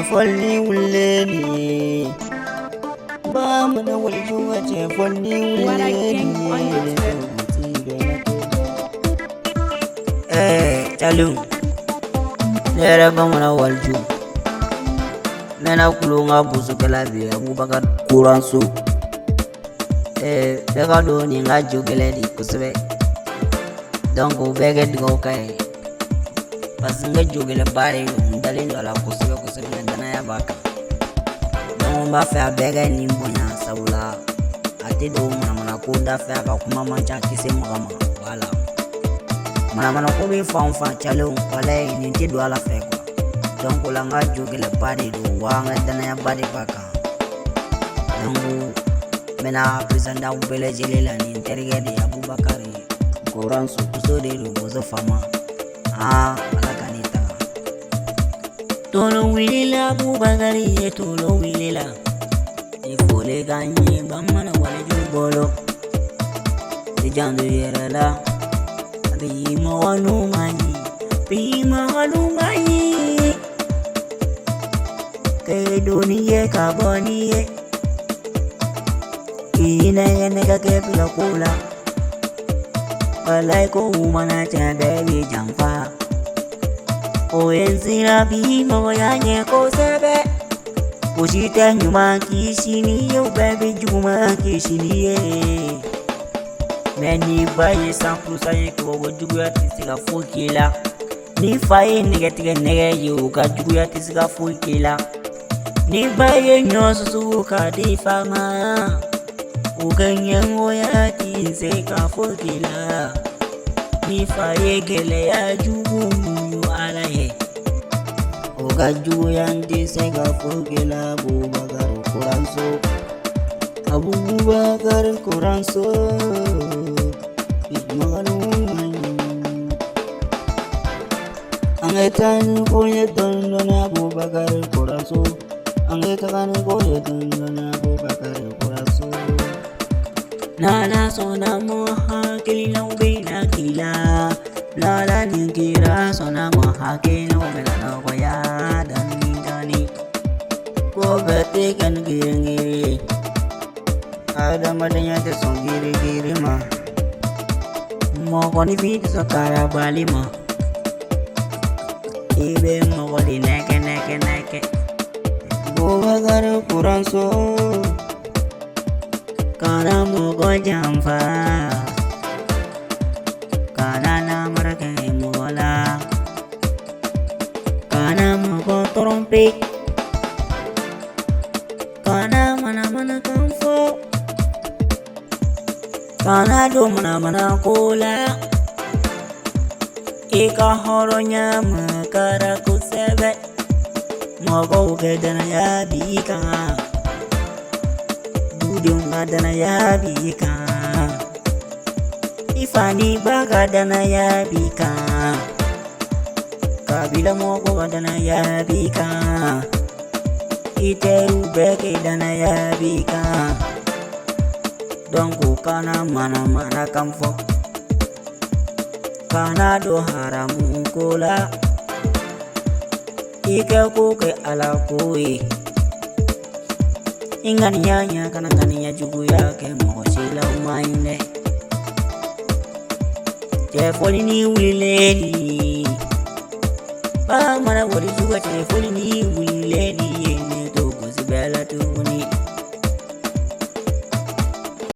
folni wuleni Bamana walidjou folni wuleni Chalung Nere Bamana walidjou Nena kulunga busu kelabi Aboubakary koraso Beka do ni nga jogele di kusebe Donc bege digo kay Parce nga jogele bari ndali ndola kusebe ndana ya baka Donc ba fe bege ni mbonya sabula ate do mana ko da fe ka kuma mancha kise mama wala mana ko bi fa chalo wala ni ti do ala fe ko donc la nga jogele bari do wa nga dana ya bari baka Donc mena presenda ubele jelela ni interige de Aboubakary koraso kusode rubozo fama alakanita tolo wilila Aboubakary tolo wilila ifole ganye Bamana walidjou bolo dijandu yerala bima walumayi ke duniye kaboniye ina yenega ke pila kula walai ko umana cha baby jamfa o enzira bima wayanye ko sebe kushita nyuma kishini yo baby juma kishini ye meni baye samprusa ye ko jugu ya tisiga fokila ni faye nege yo ka jugu ya tisiga fokila ni baye nyoso suka di fama Uganyan waya tinse ka fokila ni faye gele ya jugu alaye Uga jugu yan tinse ka fokila Aboubakary koraso Angetan koye dondona Aboubakary koraso Angetan koye dondona Aboubakary koraso Nala sona moha kelila ubina kila Nala ningira sona moha kelila ubina nagoya dani Ko bete kan giri Ada madanya te song giri ma Mo koni fit sakara bali ma Ibe mo koni neke Aboubakary koraso Kana mogo jamfa Kana na marake mola Kana mogo trompet Kana mana kamfo Kana do mana kola Ika horonya makara kusebe Mogo gedana ya bika Dunga dana ya bika Ifani baga dana ya bika Kabila moko dana ya bika Iteru beke dana ya bika Donku kana mana kamfo Kana do haramu kola Ike kuke ala kui Ingani yanya kana ngani ya jugu yake moshila umaine Folni wuleni Bamana walidjou folni wuleni